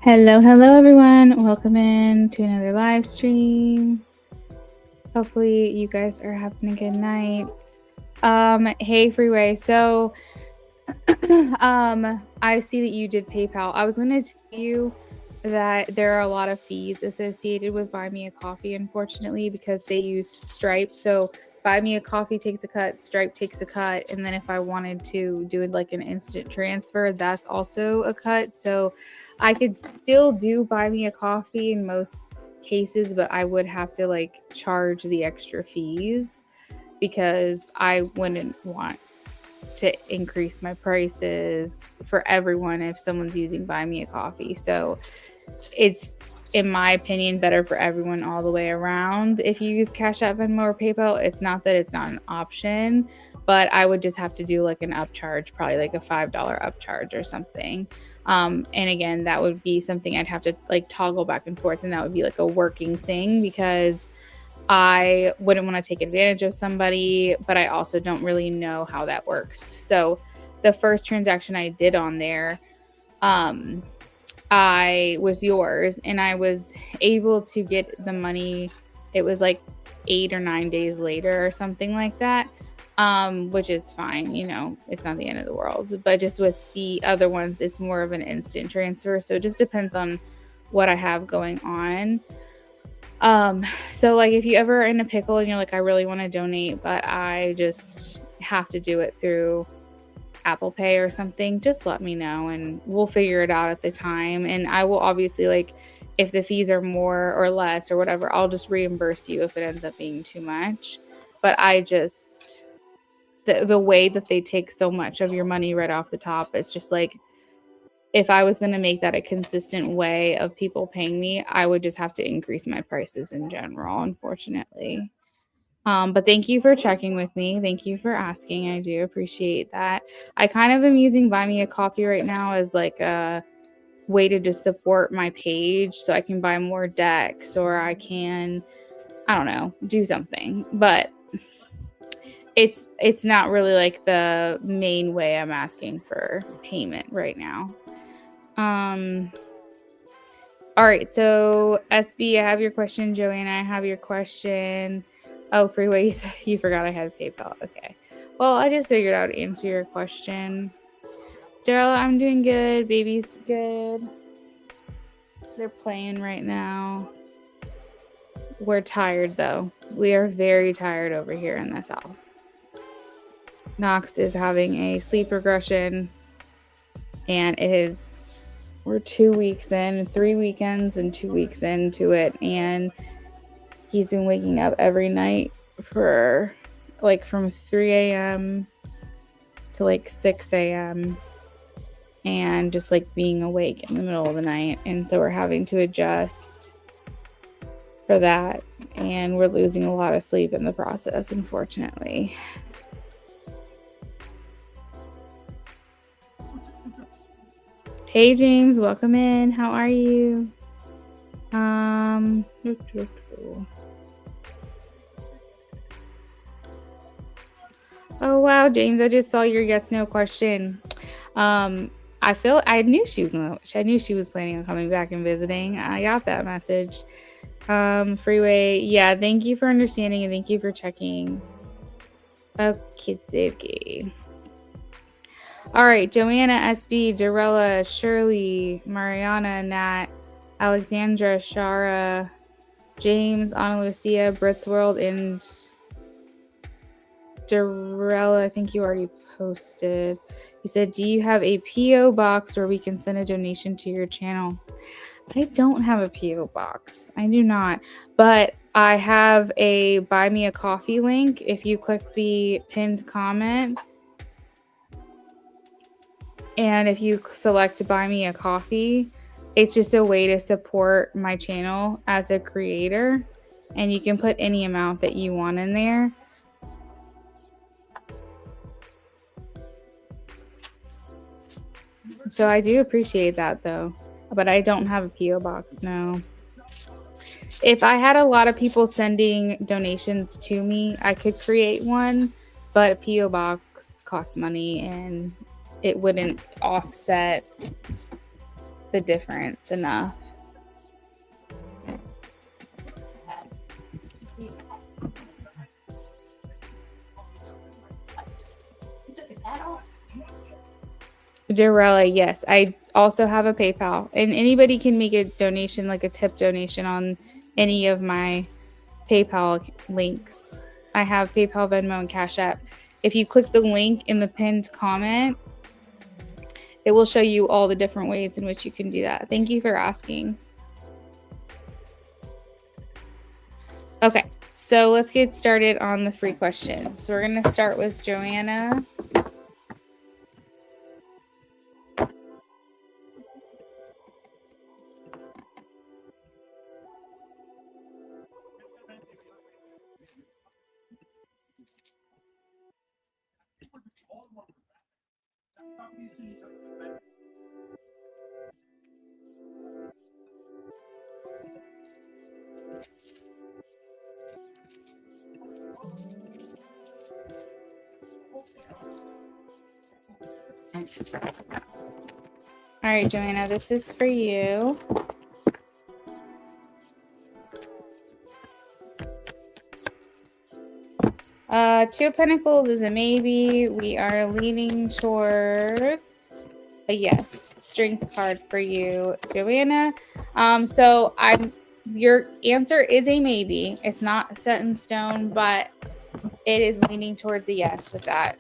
Hello everyone. Welcome in to another live stream. Hopefully you guys are having a good night. Hey Freeway. So I see that you did PayPal. I was going to tell you that there are a lot of fees associated with Buy Me a Coffee, unfortunately, because they use Stripe. So Buy Me a Coffee takes a cut, Stripe takes a cut, and then if I wanted to do it like an instant transfer, that's also a cut. So I could still do Buy Me a Coffee in most cases, but I would have to like charge the extra fees because I wouldn't want to increase my prices for everyone if someone's using Buy Me a Coffee. So it's, in my opinion, better for everyone all the way around if you use Cash App, Venmo, or PayPal. It's not that it's not an option, but I would just have to do like an upcharge, probably like a $5 upcharge or something. And again, that would be something I'd have to like toggle back and forth, and that would be like a working thing because I wouldn't want to take advantage of somebody, but I also don't really know how that works. So the first transaction I did on there, I was yours, and I was able to get the money. It was like 8 or 9 days later or something like that, which is fine. You know, it's not the end of the world. But just with the other ones, it's more of an instant transfer. So it just depends on what I have going on. So like if you ever are in a pickle and you're like, I really want to donate, but I just have to do it through Apple Pay or something, just let me know and we'll figure it out at the time. And I will obviously, like, if the fees are more or less or whatever, I'll just reimburse you if it ends up being too much. But I just, the way that they take so much of your money right off the top, it's just like, if I was going to make that a consistent way of people paying me, I would just have to increase my prices in general, unfortunately. But thank you for checking with me. Thank you for asking. I do appreciate that. I kind of am using Buy Me a Coffee right now as like a way to just support my page so I can buy more decks or I can, I don't know, do something. But it's not really like the main way I'm asking for payment right now. All right, so SB, I have your question. Joanna, I have your question. Oh, Freeway, you forgot I had PayPal. Okay. Well, I just figured I would answer your question. Darla, I'm doing good. Baby's good. They're playing right now. We're tired, though. We are very tired over here in this house. Knox is having a sleep regression, and we're 2 weeks in, 3 weekends and 2 weeks into it, and he's been waking up every night for like from 3 a.m. to like 6 a.m. and just like being awake in the middle of the night. And so we're having to adjust for that, and we're losing a lot of sleep in the process, unfortunately. Hey James, welcome in. How are you? Oh wow, James, I just saw your yes no question. I knew she was planning on coming back and visiting. I got that message. Freeway, yeah, thank you for understanding and thank you for checking. Okay. All right, Joanna, SB, Darella, Shirley, Mariana, Nat, Alexandra, Shara, James, Ana Lucia, Brits World, and Darella, I think you already posted. You said, do you have a P.O. box where we can send a donation to your channel? I don't have a P.O. box. I do not. But I have a Buy Me a Coffee link. If you click the pinned comment, and if you select Buy Me a Coffee, it's just a way to support my channel as a creator. And you can put any amount that you want in there. So I do appreciate that, though. But I don't have a P.O. box, no. If I had a lot of people sending donations to me, I could create one. But a P.O. box costs money, and it wouldn't offset the difference enough. Jarella, yes. I also have a PayPal, and anybody can make a donation, like a tip donation on any of my PayPal links. I have PayPal, Venmo, and Cash App. If you click the link in the pinned comment, it will show you all the different ways in which you can do that. Thank you for asking. Okay, so let's get started on the free question. So we're going to start with Joanna. All right, Joanna, this is for you. Two of Pentacles is a maybe. We are leaning towards a yes. Strength card for you, Joanna. So your answer is a maybe. It's not set in stone, but it is leaning towards a yes with that.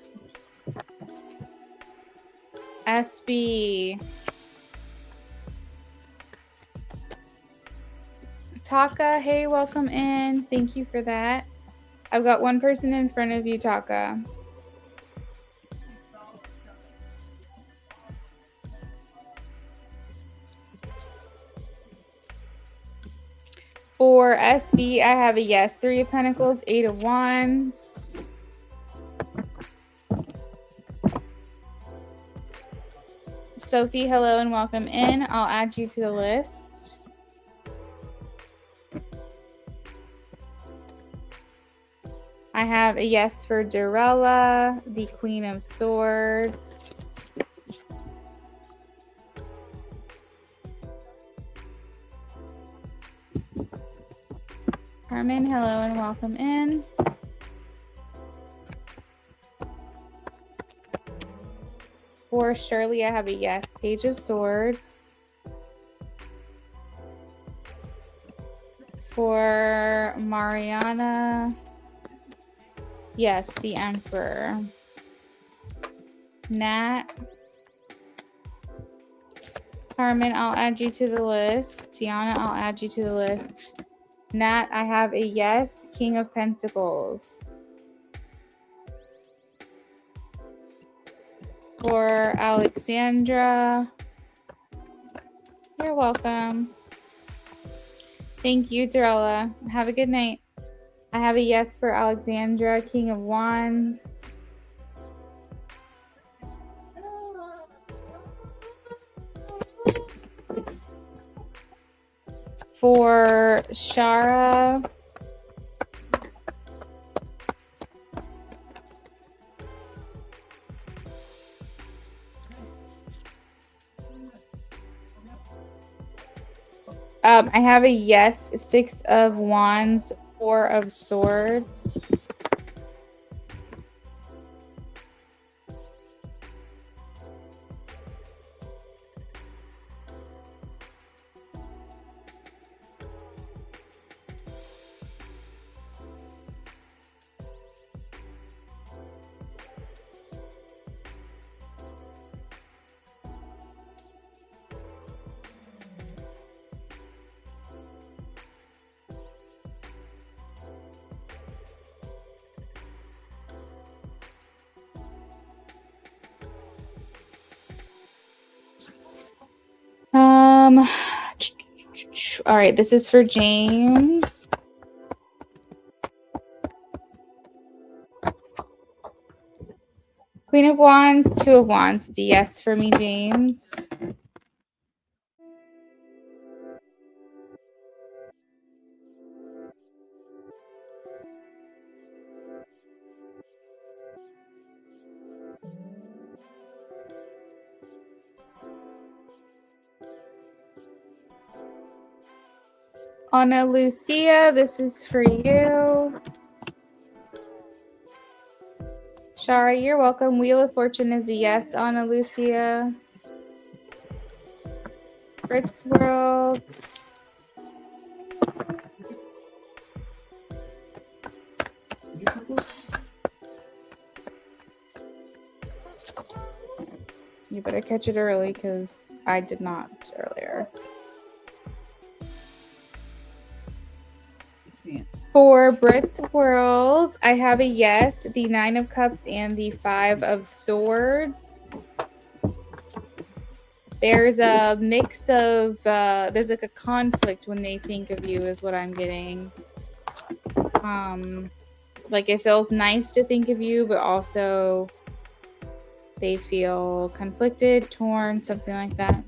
SB. Taka, hey, welcome in. Thank you for that. I've got one person in front of you, Taka. For SB, I have a yes. 3 of Pentacles, 8 of Wands. Sophie, hello and welcome in. I'll add you to the list. I have a yes for Dorella, the Queen of Swords. Carmen, hello and welcome in. For Shirley, I have a yes. Page of Swords. For Mariana, yes, the Emperor. Nat. Carmen, I'll add you to the list. Tiana, I'll add you to the list. Nat, I have a yes. King of Pentacles. For Alexandra, you're welcome. Thank you, Dorella. Have a good night. I have a yes for Alexandra, King of Wands. For Shara, I have a yes. 6 of Wands, 4 of Swords. All right, this is for James. Queen of Wands, 2 of Wands. It's a yes for me, James. Ana Lucia, this is for you. Shara, you're welcome. Wheel of Fortune is a yes. Ana Lucia. Fritz World. You better catch it early because I did not earlier. For Brit World, I have a yes, the 9 of Cups and the 5 of Swords. There's a mix of, there's like a conflict when they think of you is what I'm getting. Like it feels nice to think of you, but also they feel conflicted, torn, something like that.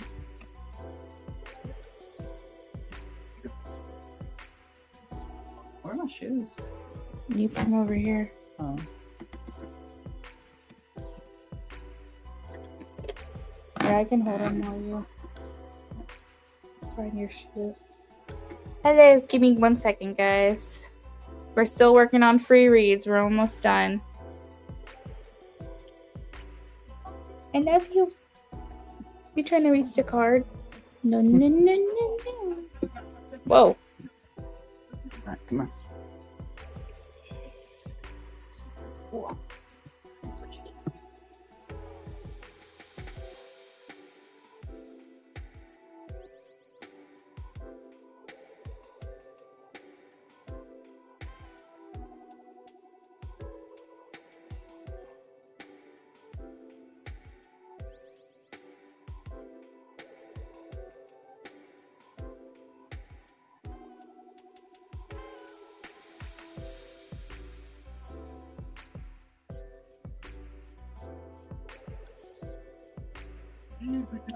Where are my shoes? You put them over here. Oh. Yeah, I can hold them while you find your shoes. Hello, give me 1 second, guys. We're still working on free reads. We're almost done. I love you. You trying to reach the card? No, no, no, no, no. Whoa. All right, come on. Whoa.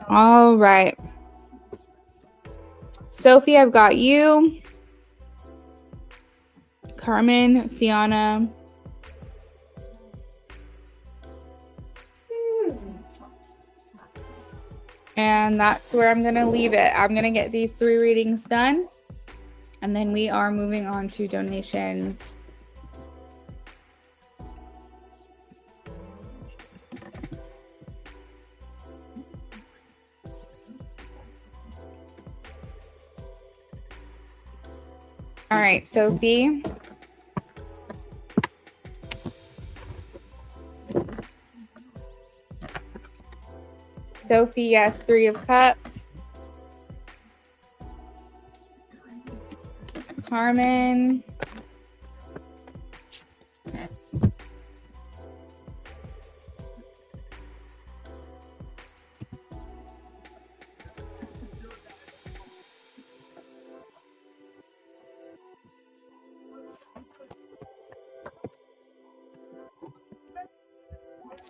All right. Sophie, I've got you. Carmen, Sienna. And that's where I'm going to leave it. I'm going to get these 3 readings done. And then we are moving on to donations. All right, Sophie. Sophie, yes, 3 of Cups. Carmen.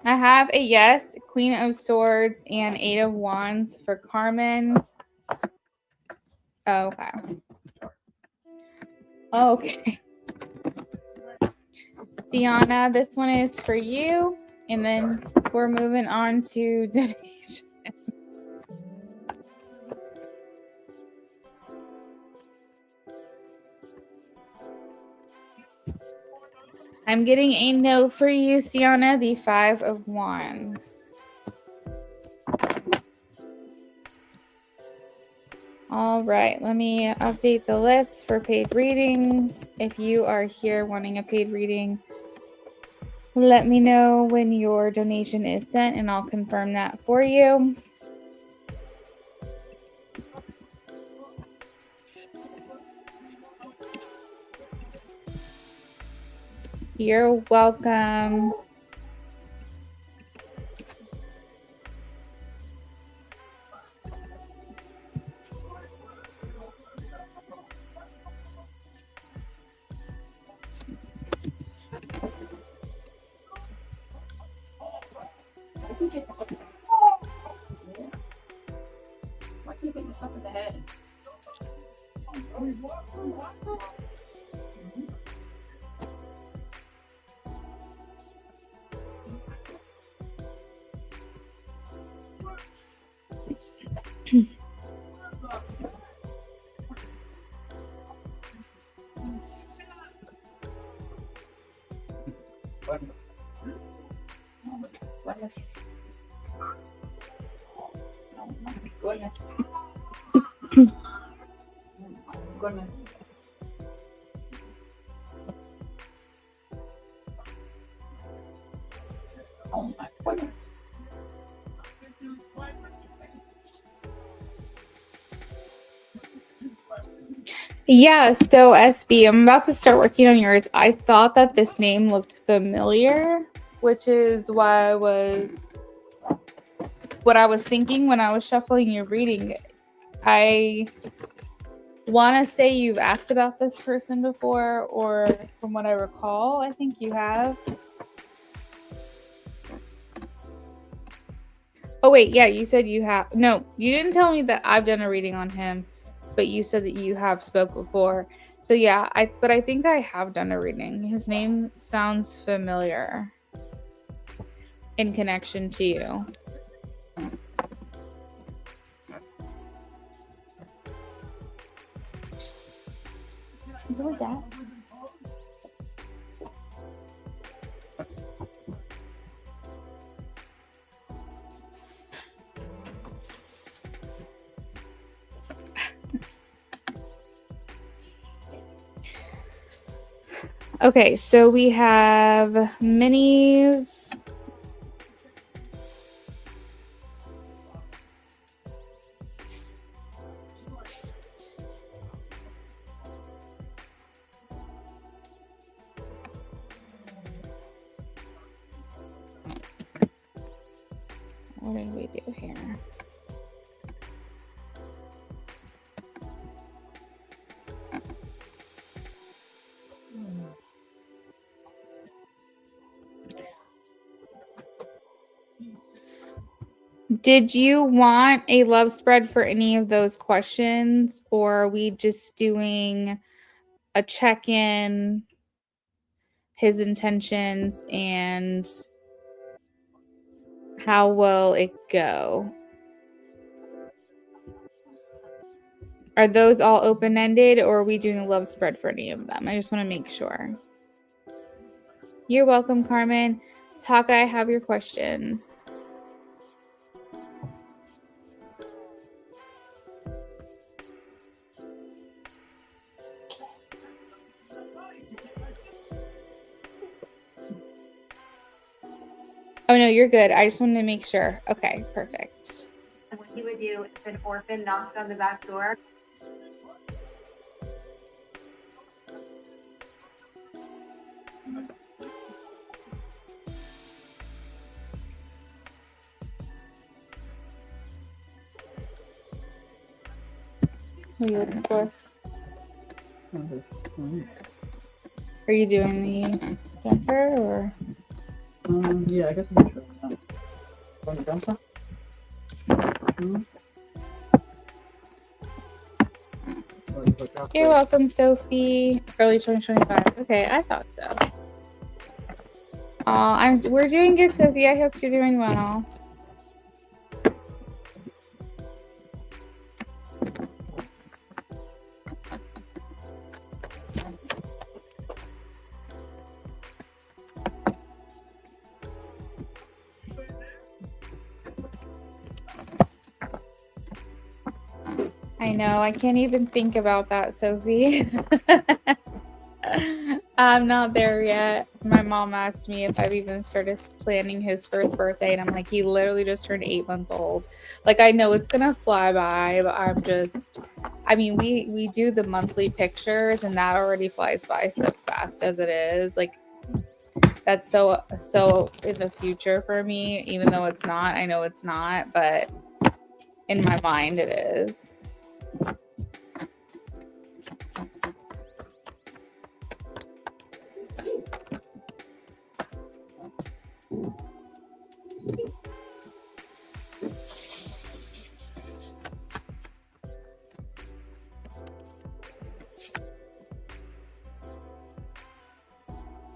I have a yes, Queen of Swords and 8 of Wands for Carmen. Oh, okay. Oh, okay. Deanna, this one is for you. And then we're moving on to donations. I'm getting a no for you, Sienna, the 5 of Wands. All right, let me update the list for paid readings. If you are here wanting a paid reading, let me know when your donation is sent and I'll confirm that for you. You're welcome. Why can't you hit yourself in the head? goodness. Oh my goodness. Oh my goodness. Oh my goodness. Yeah, so SB, I'm about to start working on yours. I thought that this name looked familiar, which is why what I was thinking when I was shuffling your reading. I want to say you've asked about this person before, or from what I recall, I think you have. Oh, wait, yeah, you said you have. No, you didn't tell me that I've done a reading on him, but you said that you have spoke before. So yeah, but I think I have done a reading. His name sounds familiar in connection to you. Is it like that? Okay, so we have minis. What did we do here? Did you want a love spread for any of those questions, or are we just doing a check-in, his intentions, and how will it go? Are those all open-ended, or are we doing a love spread for any of them? I just want to make sure. You're welcome, Carmen. Taka, I have your questions. Oh, no, you're good. I just wanted to make sure. Okay, perfect. And what he would do if an orphan knocked on the back door. What are you looking for? Are you doing the jumper or? Yeah, I guess I'm sure. Want the jumper? You're welcome, Sophie. Early 2025. Okay, I thought so. We're doing good, Sophie. I hope you're doing well. I know. I can't even think about that, Sophie. I'm not there yet. My mom asked me if I've even started planning his first birthday, and I'm like, he literally just turned 8 months old. Like, I know it's gonna fly by, but I mean, we do the monthly pictures, and that already flies by so fast as it is. Like, that's so in the future for me, even though it's not. I know it's not, but in my mind it is.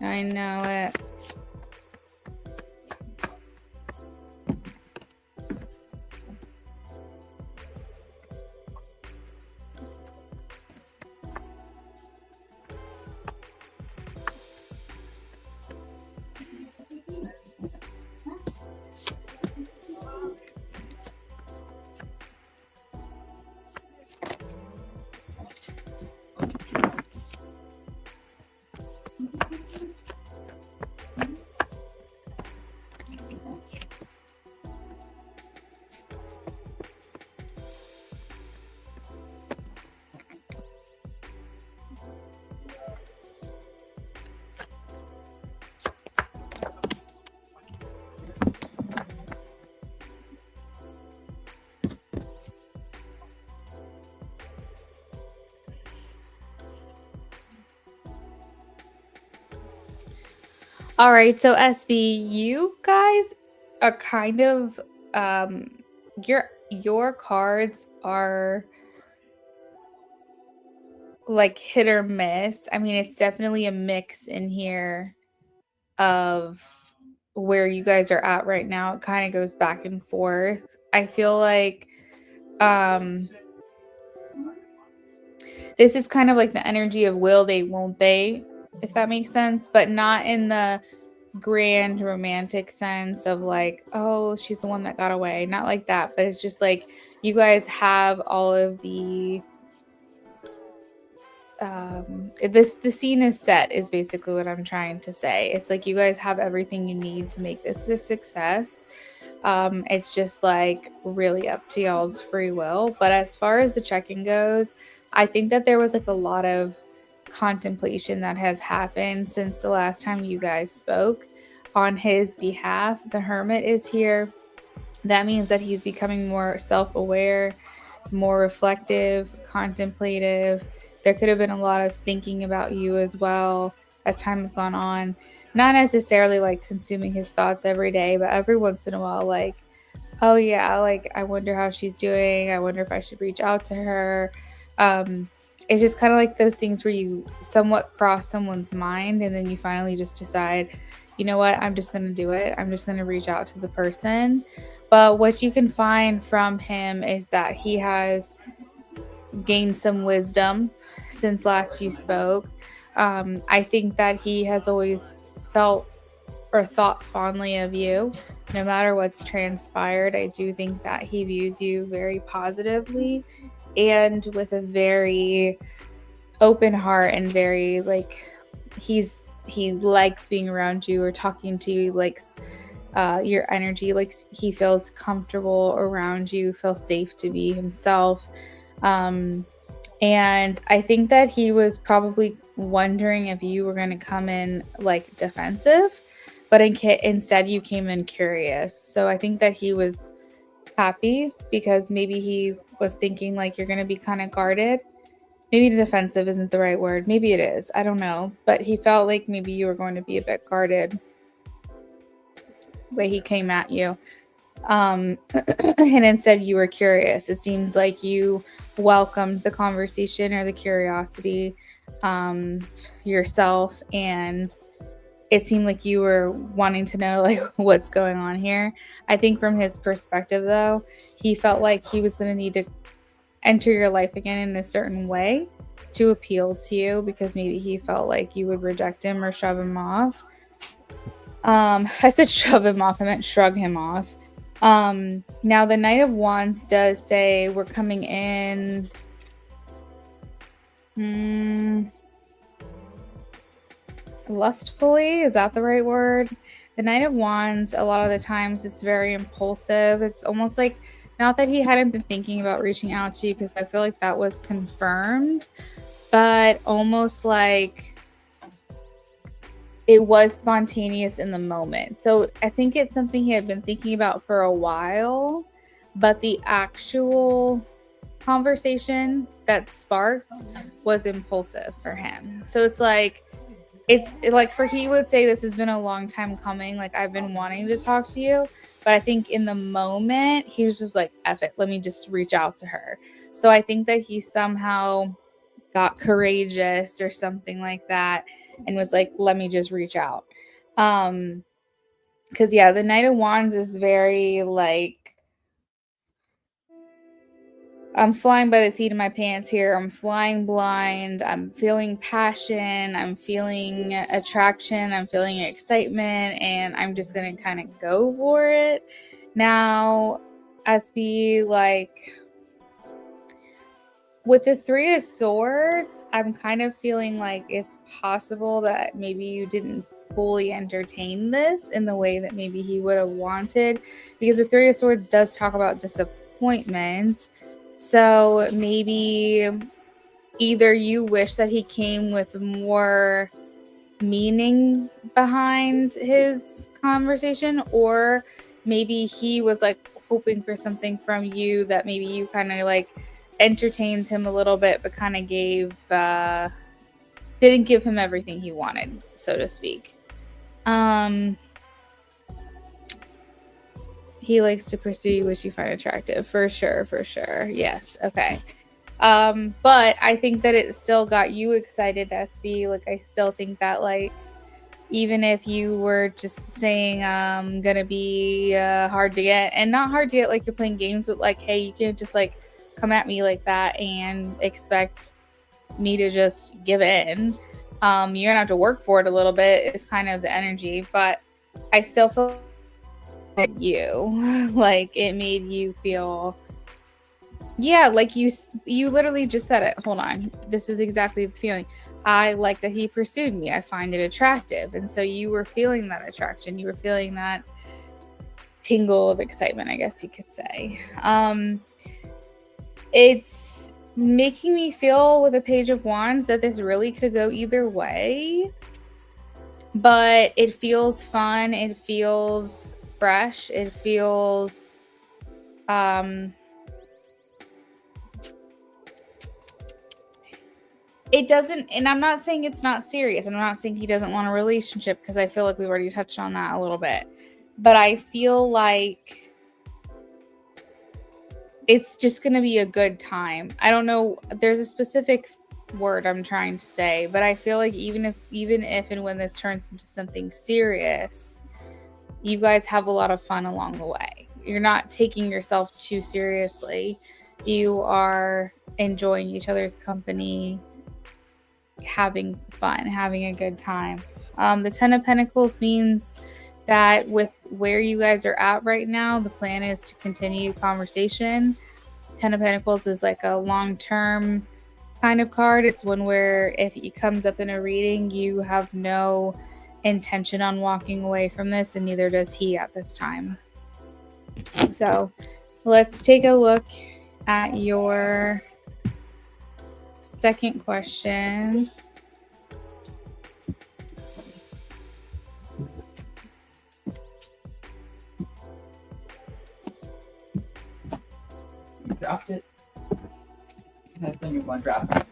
I know it. All right, so SB, you guys are kind of your cards are like hit or miss. I mean, it's definitely a mix in here of where you guys are at right now. It kind of goes back and forth. I feel like um this is kind of like the energy of will they, won't they, if that makes sense, but not in the grand romantic sense of like, oh, she's the one that got away. Not like that, but it's just like you guys have all of the the scene is set is basically what I'm trying to say. It's like you guys have everything you need to make this a success. It's just like really up to y'all's free will. But as far as the check-in goes, I think that there was like a lot of contemplation that has happened since the last time you guys spoke on his behalf. The Hermit is here. That means that he's becoming more self-aware, more reflective, contemplative. There could have been a lot of thinking about you as well as time has gone on. Not necessarily like consuming his thoughts every day, but every once in a while, like, oh yeah, like I wonder how she's doing. I wonder if I should reach out to her. It's just kind of like those things where you somewhat cross someone's mind and then you finally just decide, you know what, I'm just going to do it. I'm just going to reach out to the person. But what you can find from him is that he has gained some wisdom since last you spoke. I think that he has always felt or thought fondly of you, no matter what's transpired. I do think that he views you very positively and with a very open heart and very like he likes being around you or talking to you. He likes your energy, like he feels comfortable around you, feels safe to be himself. And I think that he was probably wondering if you were going to come in like defensive, but instead you came in curious. So I think that he was happy because maybe he was thinking like you're going to be kind of guarded. Maybe defensive isn't the right word. Maybe it is. I don't know. But he felt like maybe you were going to be a bit guarded the way he came at you. And instead you were curious. It seems like you welcomed the conversation or the curiosity yourself, and it seemed like you were wanting to know like what's going on here. I think from his perspective though, he felt like he was going to need to enter your life again in a certain way to appeal to you, because maybe he felt like you would reject him or shove him off. I said shove him off, I meant shrug him off. Now the Knight of Wands does say we're coming in lustfully. Is that the right word? The Knight of Wands, a lot of the times it's very impulsive. It's almost like, not that he hadn't been thinking about reaching out to you, because I feel like that was confirmed, but almost like it was spontaneous in the moment. So I think it's something he had been thinking about for a while, but the actual conversation that sparked was impulsive for him. So it's like for he would say this has been a long time coming. Like I've been wanting to talk to you, but I think in the moment he was just like, F it, let me just reach out to her. So I think that he somehow got courageous or something like that and was like, let me just reach out. Because yeah, the Knight of Wands is very like, I'm flying by the seat of my pants here. I'm flying blind. I'm feeling passion. I'm feeling attraction. I'm feeling excitement. And I'm just going to kind of go for it. Now, SB, like, with the Three of Swords, I'm kind of feeling like it's possible that maybe you didn't fully entertain this in the way that maybe he would have wanted. Because the Three of Swords does talk about disappointment. So maybe either you wish that he came with more meaning behind his conversation, or maybe he was like hoping for something from you that maybe you kind of like entertained him a little bit, but kind of didn't give him everything he wanted, so to speak. He likes to pursue you, which you find attractive. For sure. Yes. Okay. But I think that it still got you excited, SB. Like, I still think that, like, even if you were just saying gonna be hard to get, and not hard to get like you're playing games, but like, hey, you can't just like come at me like that and expect me to just give in. You're gonna have to work for it a little bit, is kind of the energy, but I still feel like you like it made you feel, yeah, like you literally just said it. Hold on, this is exactly the feeling. I like that he pursued me. I find it attractive. And so you were feeling that attraction. You were feeling that tingle of excitement, I guess you could say. It's making me feel with a Page of Wands that this really could go either way. But it feels fun. It feels fresh. It feels it doesn't, and I'm not saying it's not serious, and I'm not saying he doesn't want a relationship, because I feel like we've already touched on that a little bit, but I feel like it's just going to be a good time. I don't know, there's a specific word I'm trying to say, but I feel like even if and when this turns into something serious, you guys have a lot of fun along the way. You're not taking yourself too seriously. You are enjoying each other's company, having fun, having a good time. The Ten of Pentacles means that with where you guys are at right now, the plan is to continue conversation. Ten of Pentacles is like a long-term kind of card. It's one where if it comes up in a reading, you have no intention on walking away from this, and neither does he at this time. So let's take a look at your second question. You dropped it. That's been your one drop.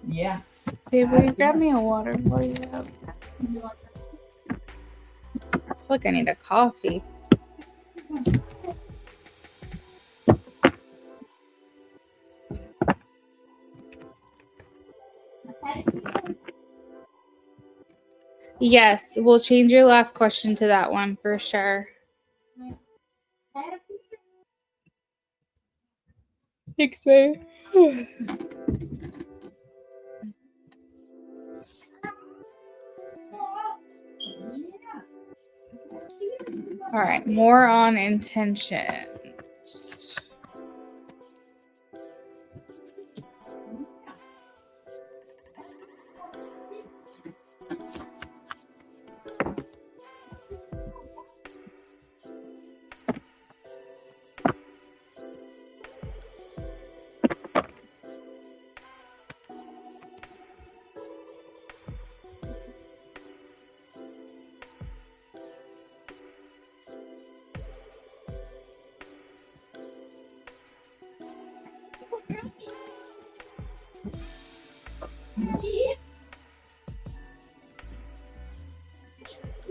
Yeah. Babe, will you grab me a water for you? I feel like I need a coffee. Yes, we'll change your last question to that one for sure. Thanks, babe. All right, more on intention.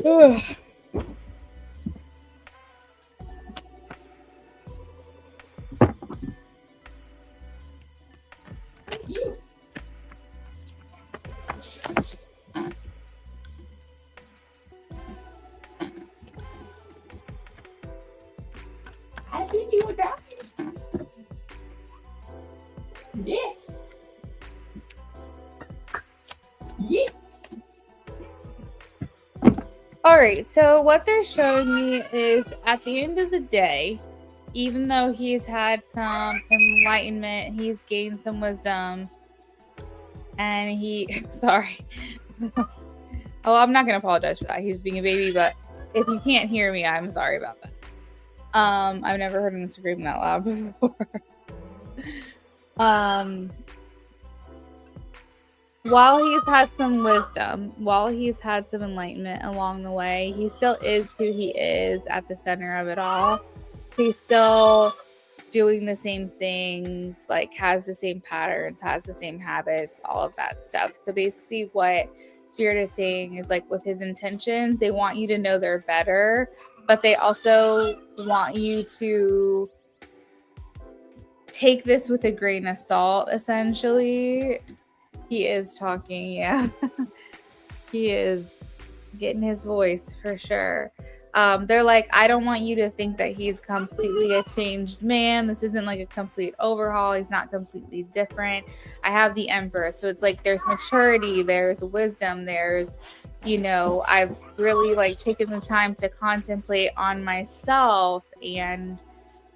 Ugh. I think you were dropping. Yeah. Yeah. All right, so what they're showing me is at the end of the day, even though he's had some enlightenment, he's gained some wisdom, and he, sorry. Oh, I'm not going to apologize for that. He's being a baby, but if you can't hear me, I'm sorry about that. I've never heard him scream that loud before. While he's had some wisdom, while he's had some enlightenment along the way, he still is who he is at the center of it all. He still doing the same things, like has the same patterns, has the same habits, all of that stuff. So basically what Spirit is saying is like with his intentions, they want you to know they're better, but they also want you to take this with a grain of salt, essentially. He is talking, yeah. He is getting his voice for sure. They're like, I don't want you to think that he's completely a changed man. This isn't like a complete overhaul. He's not completely different. I have the Emperor. So it's like there's maturity, there's wisdom, there's, you know, I've really like taken the time to contemplate on myself, and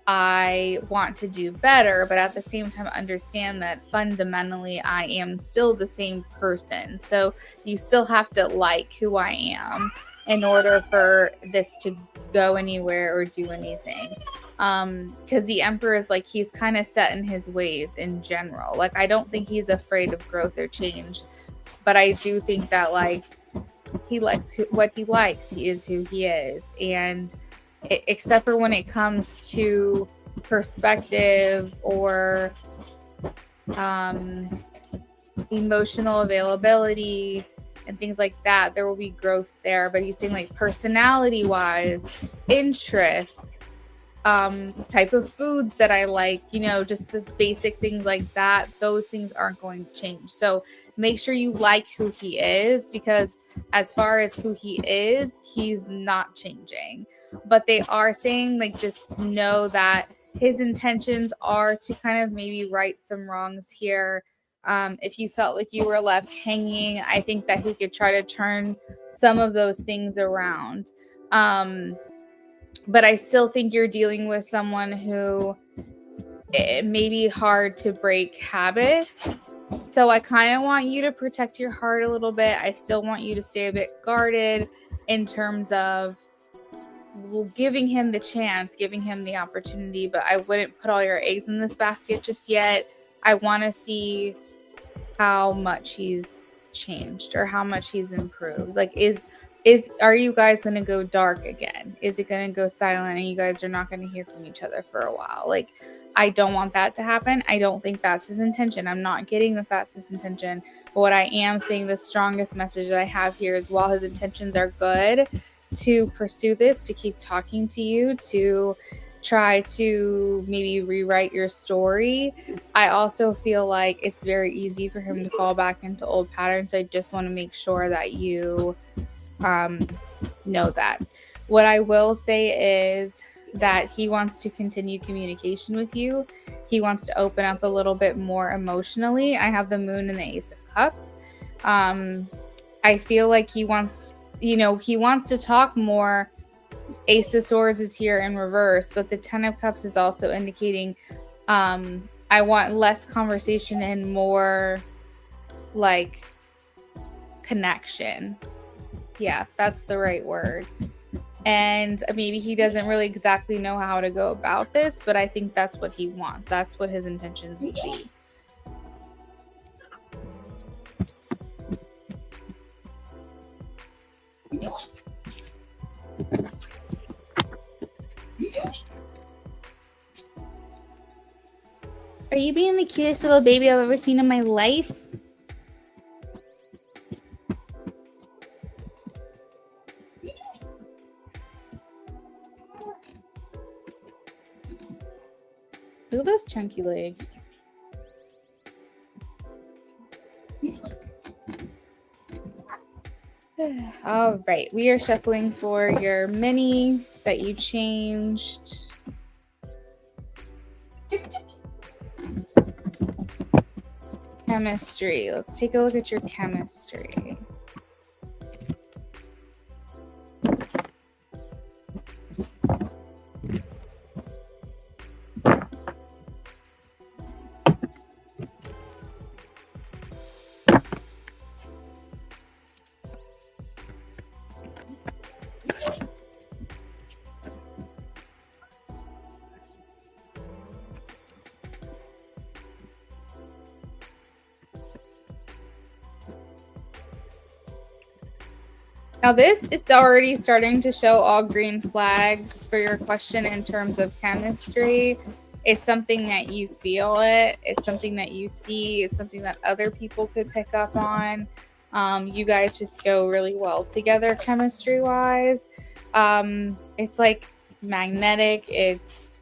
I want to do better, but at the same time understand that fundamentally I am still the same person. So you still have to like who I am in order for this to go anywhere or do anything. Because the Emperor is like, he's kind of set in his ways in general. Like, I don't think he's afraid of growth or change, but I do think that like he likes what he likes. He is who he is. And except for when it comes to perspective or emotional availability and things like that, there will be growth there. But he's saying like personality wise, interest, type of foods that I like, you know, just the basic things like that, those things aren't going to change. So make sure you like who he is, because as far as who he is, he's not changing. But they are saying like, just know that his intentions are to kind of maybe right some wrongs here. If you felt like you were left hanging, I think that he could try to turn some of those things around. But I still think you're dealing with someone who it may be hard to break habits. So I kind of want you to protect your heart a little bit. I still want you to stay a bit guarded in terms of giving him the chance, giving him the opportunity, but I wouldn't put all your eggs in this basket just yet. I want to see how much he's changed or how much he's improved. Like, are you guys going to go dark again? Is it going to go silent and you guys are not going to hear from each other for a while? Like, I don't want that to happen. I don't think that's his intention. I'm not getting that that's his intention. But what I am saying, the strongest message that I have here is, while his intentions are good to pursue this, to keep talking to you, to try to maybe rewrite your story, I also feel like it's very easy for him to fall back into old patterns. I just want to make sure that you know that. What I will say is that he wants to continue communication with you. He wants to open up a little bit more emotionally. I have the Moon and the Ace of Cups. I feel like he wants to talk more. Ace of Swords is here in reverse, but the Ten of Cups is also indicating I want less conversation and more like connection. Yeah, that's the right word. And maybe he doesn't really exactly know how to go about this, but I think that's what he wants. That's what his intentions would be. Are you being the cutest little baby I've ever seen in my life? Look at those chunky legs. All right, we are shuffling for your mini that you changed. Chemistry. Let's take a look at your chemistry. Now this is already starting to show all green flags for your question in terms of chemistry. It's something that you feel it. It's something that you see. It's something that other people could pick up on. You guys just go really well together chemistry wise. It's like magnetic. It's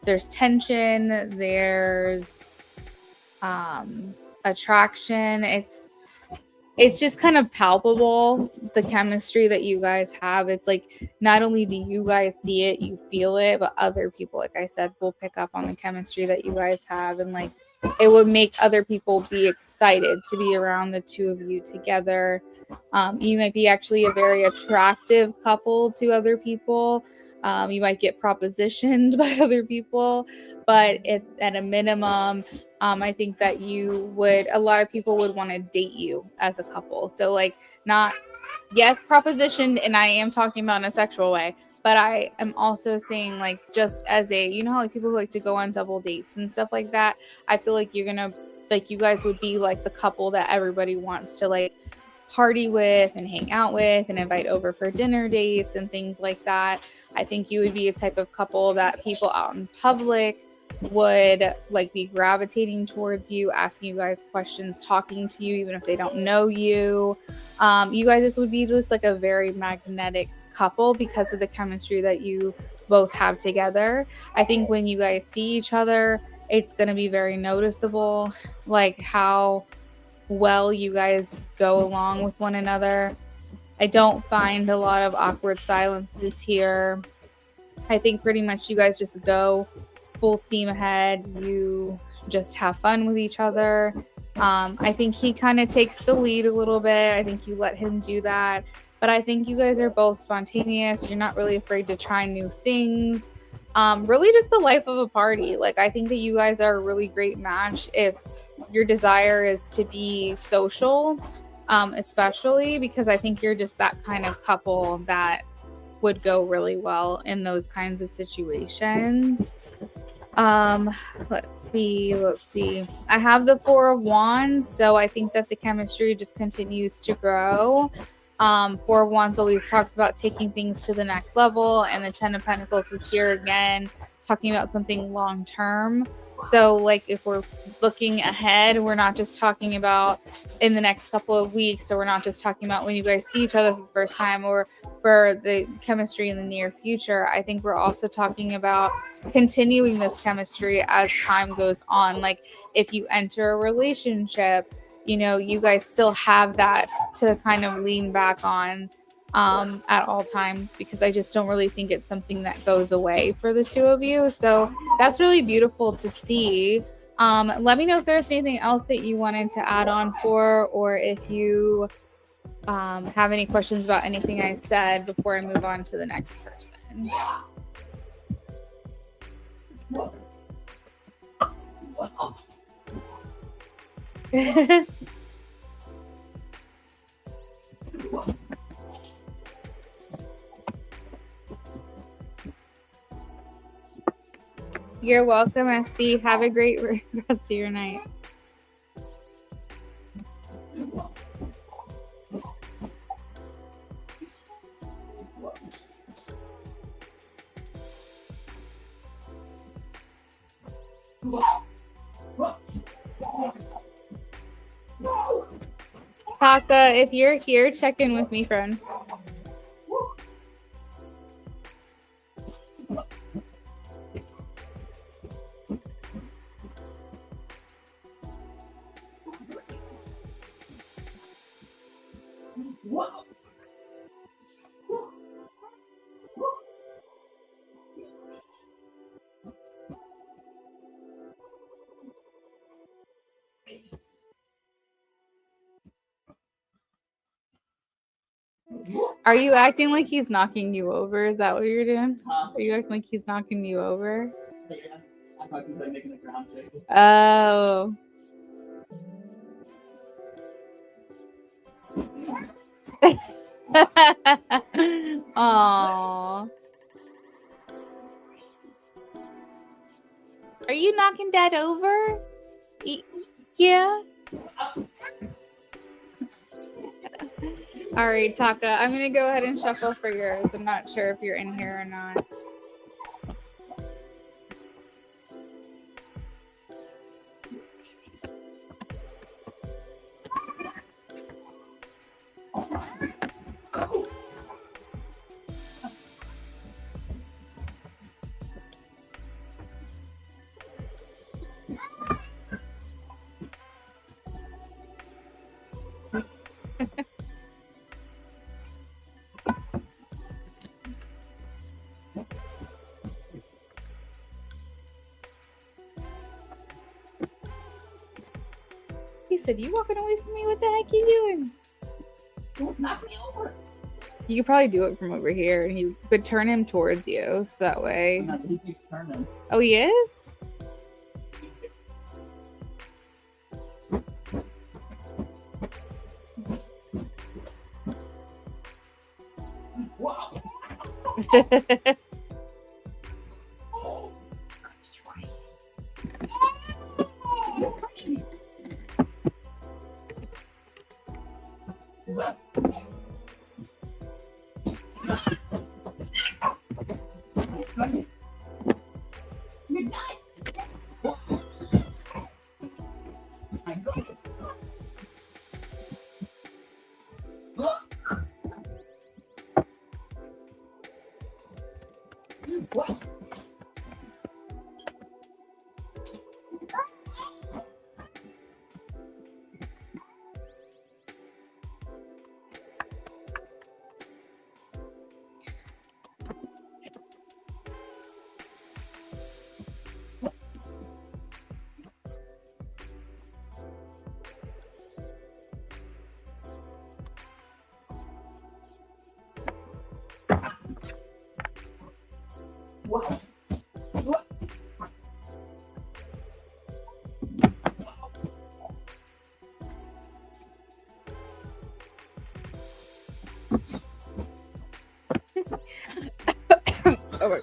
there's tension, there's attraction. It's just kind of palpable, the chemistry that you guys have. It's like not only do you guys see it, you feel it, but other people, like I said, will pick up on the chemistry that you guys have, and like it would make other people be excited to be around the two of you together. You might be actually a very attractive couple to other people. You might get propositioned by other people, but at a minimum, I think that a lot of people would want to date you as a couple. So like not, yes, propositioned, and I am talking about in a sexual way, but I am also saying like just as a, how like people like to go on double dates and stuff like that. I feel like you guys would be like the couple that everybody wants to like party with and hang out with and invite over for dinner dates and things like that. I think you would be a type of couple that people out in public would like be gravitating towards you, asking you guys questions, talking to you even if they don't know you. You guys just would be just like a very magnetic couple because of the chemistry that you both have together. I think when you guys see each other, it's going to be very noticeable, like how well you guys go along with one another. I don't find a lot of awkward silences here. I think pretty much you guys just go full steam ahead. You just have fun with each other. I think he kind of takes the lead a little bit. I think you let him do that. But I think you guys are both spontaneous. You're not really afraid to try new things. Really just the life of a party. Like, I think that you guys are a really great match if your desire is to be social, especially because I think you're just that kind of couple that would go really well in those kinds of situations. Let's see. I have the Four of Wands, so I think that the chemistry just continues to grow. Four of Wands always talks about taking things to the next level, and the Ten of Pentacles is here again, talking about something long term. So, like, if we're looking ahead, we're not just talking about in the next couple of weeks, or we're not just talking about when you guys see each other for the first time, or for the chemistry in the near future. I think we're also talking about continuing this chemistry as time goes on. Like, if you enter a relationship, you guys still have that to kind of lean back on at all times, because I just don't really think it's something that goes away for the two of you. So that's really beautiful to see. Let me know if there's anything else that you wanted to add on for, or if you have any questions about anything I said before I move on to the next person. You're welcome, SB. Have a great rest of your night. Taka, if you're here, check in with me, friend. Are you acting like he's knocking you over? Is that what you're doing? Are you acting like he's knocking you over? Yeah. I thought he was like making the ground shake. Oh. Aww. Are you knocking Dad over? Yeah. All right, Taka, I'm going to go ahead and shuffle for yours. I'm not sure if you're in here or not. He said, "You walking away from me? What the heck you doing?" Almost knocked me over. You could probably do it from over here, and he would turn him towards you, so that way. No, he keeps turning. Oh, he is? Wow. You're nuts. What? What? What? Oh,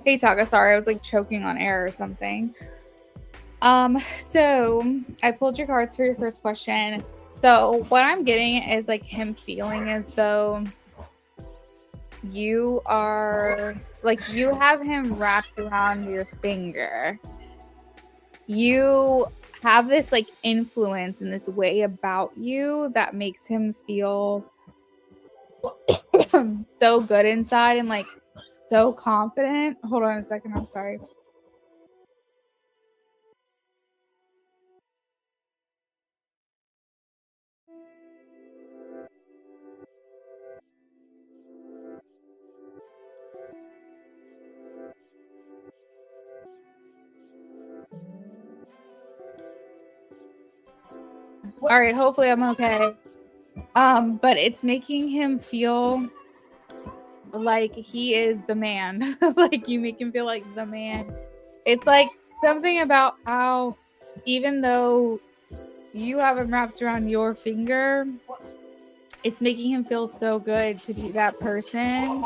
hey, Taka, sorry, I was like choking on air or something. So I pulled your cards for your first question. So what I'm getting is like him feeling as though you are like you have him wrapped around your finger. You have this like influence and this way about you that makes him feel so good inside and like so confident. Hold on a second, I'm sorry. All right, hopefully I'm okay. But it's making him feel like he is the man. Like you make him feel like the man. It's like something about how even though you have him wrapped around your finger, it's making him feel so good to be that person.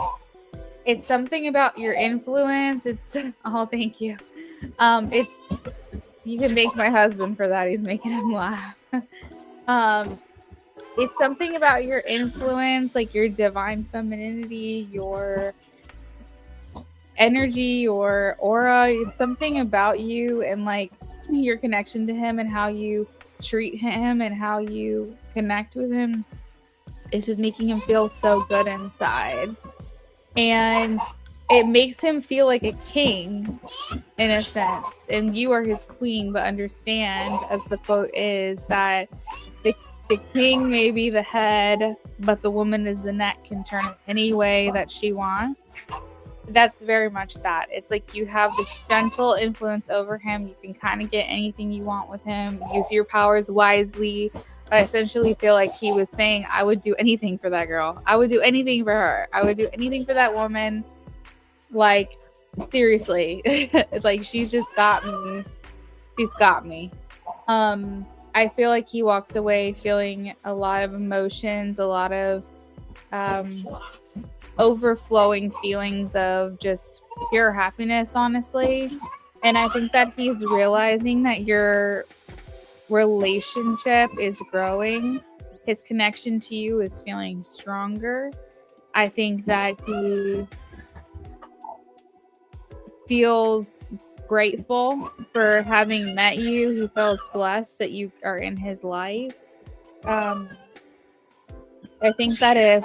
It's something about your influence. It's oh, thank you. It's you can thank my husband for that. He's making him laugh. It's something about your influence, like your divine femininity, your energy, your aura. It's something about you and like your connection to him and how you treat him and how you connect with him. It's just making him feel so good inside. And it makes him feel like a king in a sense. And you are his queen, but understand, as the quote is, that the king may be the head, but the woman is the neck, can turn it any way that she wants. That's very much that. It's like you have this gentle influence over him. You can kind of get anything you want with him. Use your powers wisely. But I essentially feel like he was saying, I would do anything for that girl. I would do anything for her. I would do anything for that woman. Like, seriously. Like, she's just got me. She's got me. I feel like he walks away feeling a lot of emotions, a lot of overflowing feelings of just pure happiness, honestly. And I think that he's realizing that your relationship is growing. His connection to you is feeling stronger. I think that he feels grateful for having met you. He feels blessed that you are in his life. I think that if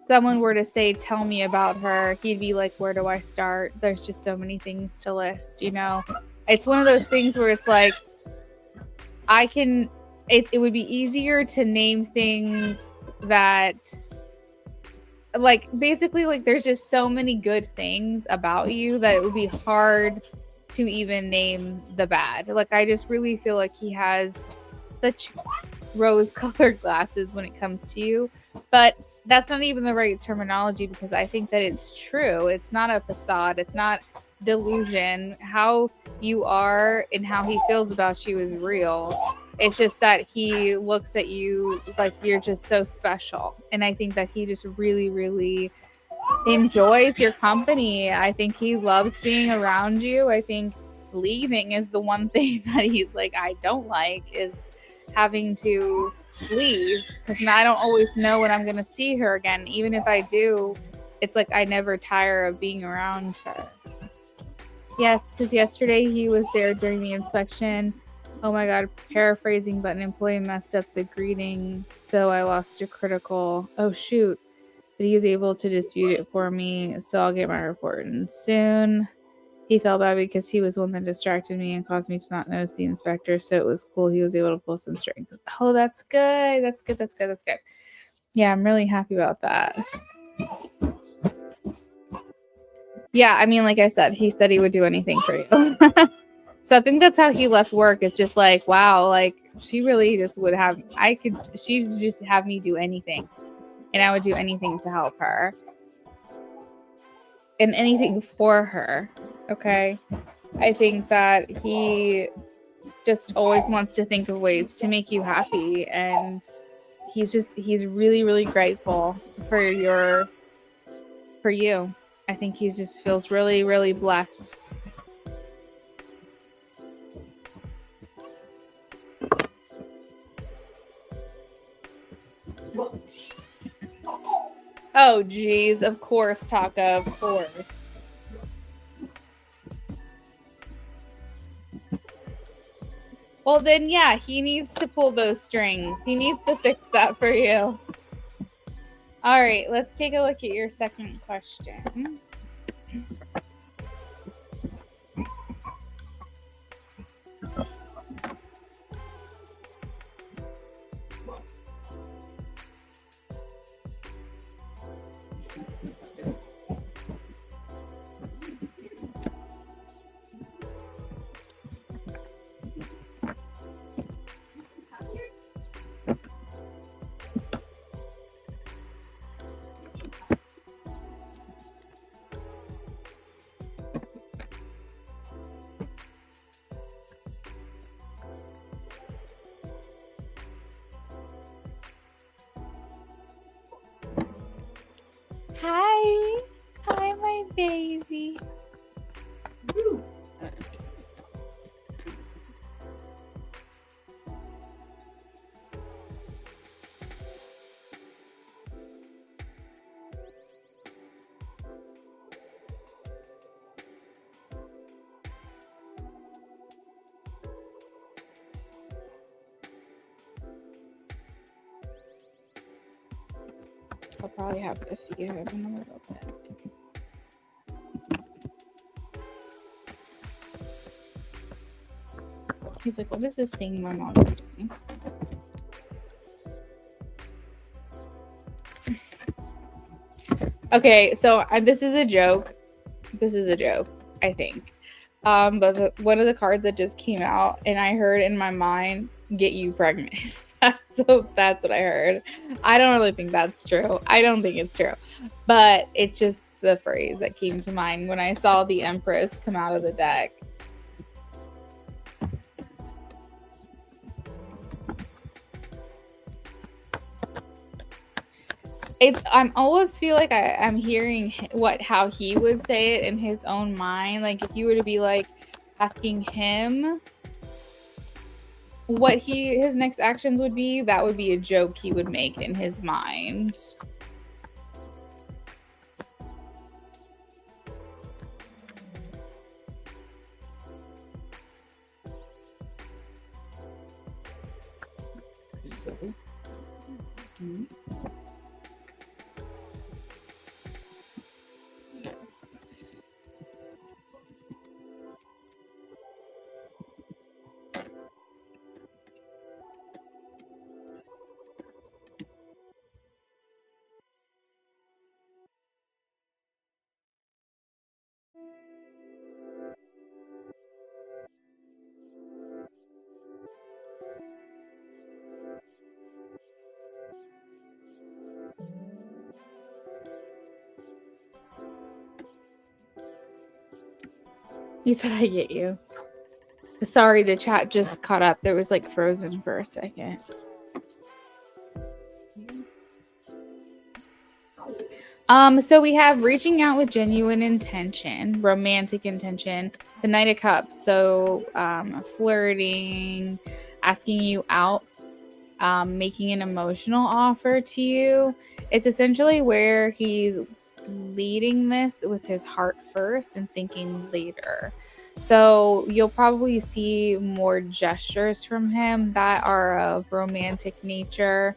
someone were to say, tell me about her, he'd be like, where do I start? There's just so many things to list, you know? It's one of those things where it's like, it would be easier to name things that, like, basically, like, there's just so many good things about you that it would be hard to even name the bad. Like, I just really feel like he has such rose-colored glasses when it comes to you, but that's not even the right terminology, because I think that it's true. It's not a facade. It's not delusion. How you are and how he feels about you is real. It's just that he looks at you like you're just so special. And I think that he just really, really enjoys your company. I think he loves being around you. I think leaving is the one thing that he's like, I don't like, is having to leave, because I don't always know when I'm going to see her again. Even if I do, it's like I never tire of being around her. Yes, because yesterday he was there during the inspection. Oh my God, paraphrasing, but an employee messed up the greeting, so I lost a critical. Oh shoot. But he was able to dispute it for me, so I'll get my report in soon. He felt bad because he was one that distracted me and caused me to not notice the inspector, so it was cool. He was able to pull some strings. Oh, that's good. That's good. That's good. That's good. Yeah, I'm really happy about that. Yeah, I mean, like I said, he said he would do anything for you. So I think that's how he left work. It's just like, wow, like she really just would have, she'd just have me do anything. And I would do anything to help her. And anything for her. Okay. I think that he just always wants to think of ways to make you happy. And he's really, really grateful for you. I think he just feels really, really blessed. Oh, geez. Of course, Taka. Of course. Well, then, yeah, he needs to pull those strings. He needs to fix that for you. All right, let's take a look at your second question. Hi. Hi, my baby. I'll probably have to feed him in a little bit. He's like, what is this thing my mom's doing? Okay, so this is a joke. This is a joke, I think. But one of the cards that just came out, and I heard in my mind, get you pregnant. So that's what I heard. I don't really think that's true. I don't think it's true. But it's just the phrase that came to mind when I saw the Empress come out of the deck. I'm always feel like I'm hearing how he would say it in his own mind. Like if you were to be like asking him what his next actions would be, that would be a joke he would make in his mind. You said I get you. Sorry, the chat just caught up. There was like frozen for a second. So we have reaching out with genuine intention, romantic intention, the Knight of Cups. So flirting, asking you out, making an emotional offer to you. It's essentially where he's leading this with his heart first and thinking later. So you'll probably see more gestures from him that are of romantic nature.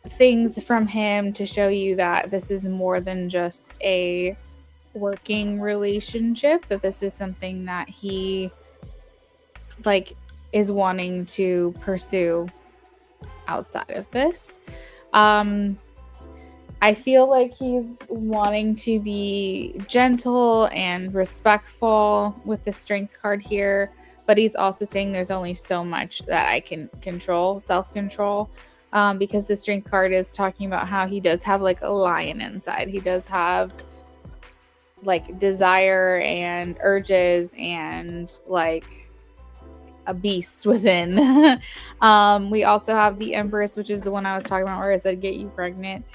Things from him to show you that this is more than just a working relationship, that this is something that he like is wanting to pursue outside of this. I feel like he's wanting to be gentle and respectful with the strength card here, but he's also saying there's only so much that I can control, self-control, because the strength card is talking about how he does have like a lion inside. He does have like desire and urges and like a beast within. We also have the Empress, which is the one I was talking about where I said get you pregnant.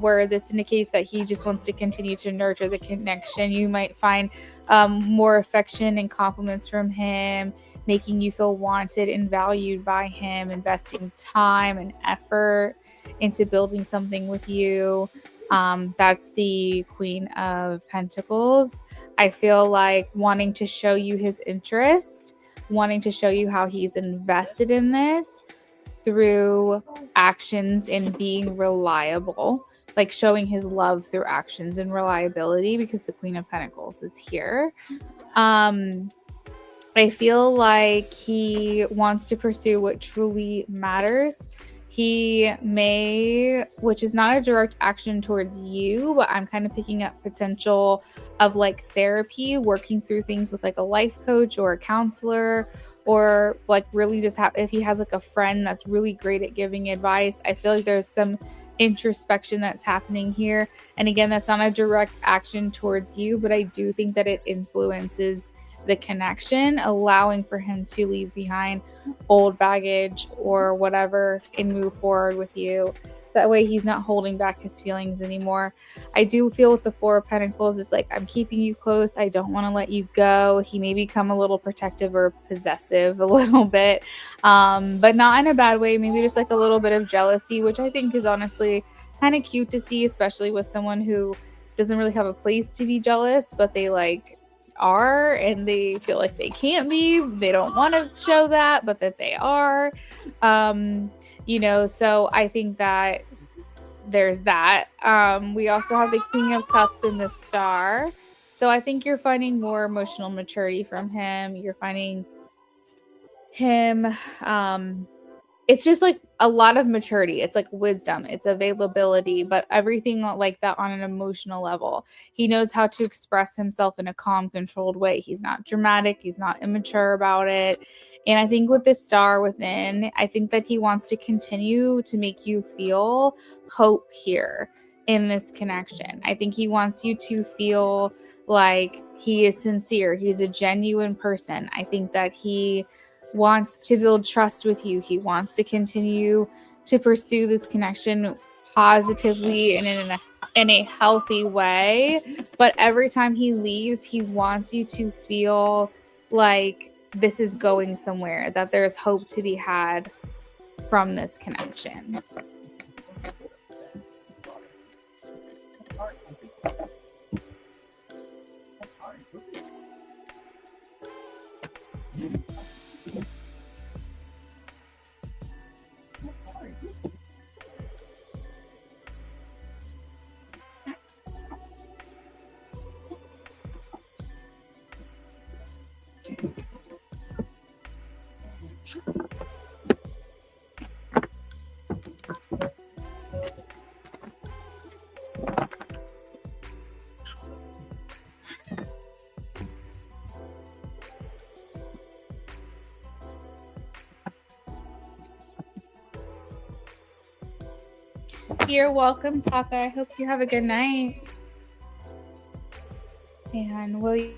Where this indicates that he just wants to continue to nurture the connection. You might find more affection and compliments from him, making you feel wanted and valued by him, investing time and effort into building something with you. That's the Queen of Pentacles. I feel like wanting to show you his interest, wanting to show you how he's invested in this through actions and being reliable, like showing his love through actions and reliability, because the Queen of Pentacles is here. I feel like he wants to pursue what truly matters. He may, which is not a direct action towards you, but I'm kind of picking up potential of like therapy, working through things with like a life coach or a counselor, or like really just if he has like a friend that's really great at giving advice. I feel like there's some introspection that's happening here. And again, that's not a direct action towards you, but I do think that it influences the connection, allowing for him to leave behind old baggage or whatever and move forward with you. So that way he's not holding back his feelings anymore. I do feel with the Four of Pentacles, it's like, I'm keeping you close. I don't want to let you go. He may become a little protective or possessive a little bit, but not in a bad way. Maybe just like a little bit of jealousy, which I think is honestly kind of cute to see, especially with someone who doesn't really have a place to be jealous, but they like are, and they feel like they can't be. They don't want to show that, but that they are. So I think that there's that. We also have the King of Cups and the Star. So I think you're finding more emotional maturity from him. You're finding him it's just like a lot of maturity. It's like wisdom, it's availability, but everything like that on an emotional level. He knows how to express himself in a calm, controlled way. He's not dramatic, he's not immature about it. And I think with this Star within, I think that he wants to continue to make you feel hope here in this connection. I think he wants you to feel like he is sincere, he's a genuine person. I think that he wants to build trust with you. He wants to continue to pursue this connection positively and in a healthy way. But every time he leaves, he wants you to feel like this is going somewhere, that there's hope to be had from this connection. You're welcome, Taka. I hope you have a good night. And will you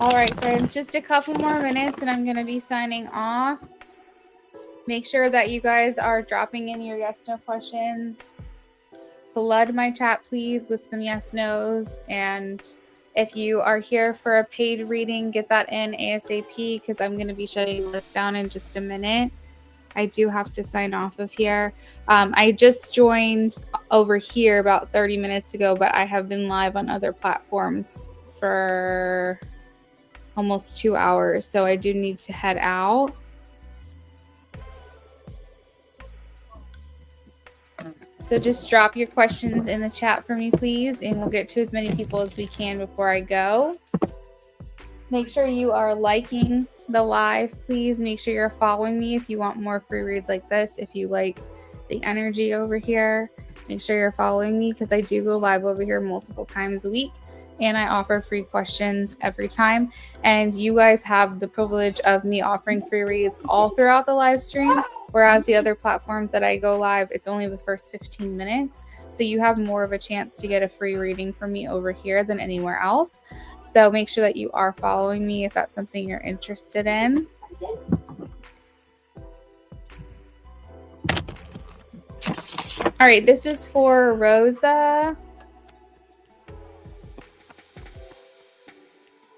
All right, friends, just a couple more minutes and I'm going to be signing off. Make sure that you guys are dropping in your yes, no questions. Flood my chat, please, with some yes, nos. And if you are here for a paid reading, get that in ASAP because I'm going to be shutting this down in just a minute. I do have to sign off of here. I just joined over here about 30 minutes ago, but I have been live on other platforms for almost 2 hours. So I do need to head out. So just drop your questions in the chat for me, please, and we'll get to as many people as we can before I go. Make sure you are liking the live, please. Make sure you're following me if you want more free reads like this. If you like the energy over here, make sure you're following me because I do go live over here multiple times a week. And I offer free questions every time. And you guys have the privilege of me offering free reads all throughout the live stream. Whereas the other platforms that I go live, it's only the first 15 minutes. So you have more of a chance to get a free reading from me over here than anywhere else. So make sure that you are following me if that's something you're interested in. All right, this is for Rosa.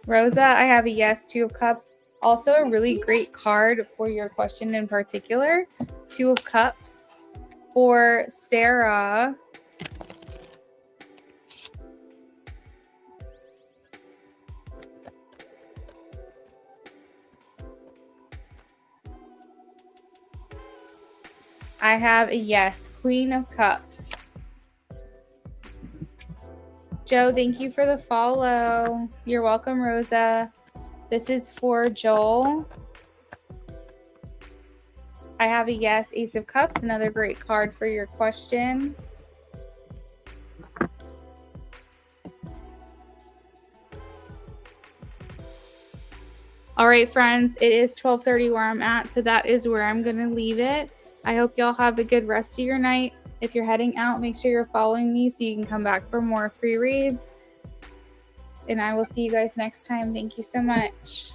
Rosa, I have a yes, 2 of Cups. Also a really great card for your question in particular. 2 of Cups. For Sarah, I have a yes, Queen of Cups. Joe, thank you for the follow. You're welcome, Rosa. This is for Joel. I have a yes, Ace of Cups, another great card for your question. All right, friends, it is 12:30 where I'm at, so that is where I'm going to leave it. I hope y'all have a good rest of your night. If you're heading out, make sure you're following me so you can come back for more free reads. And I will see you guys next time. Thank you so much.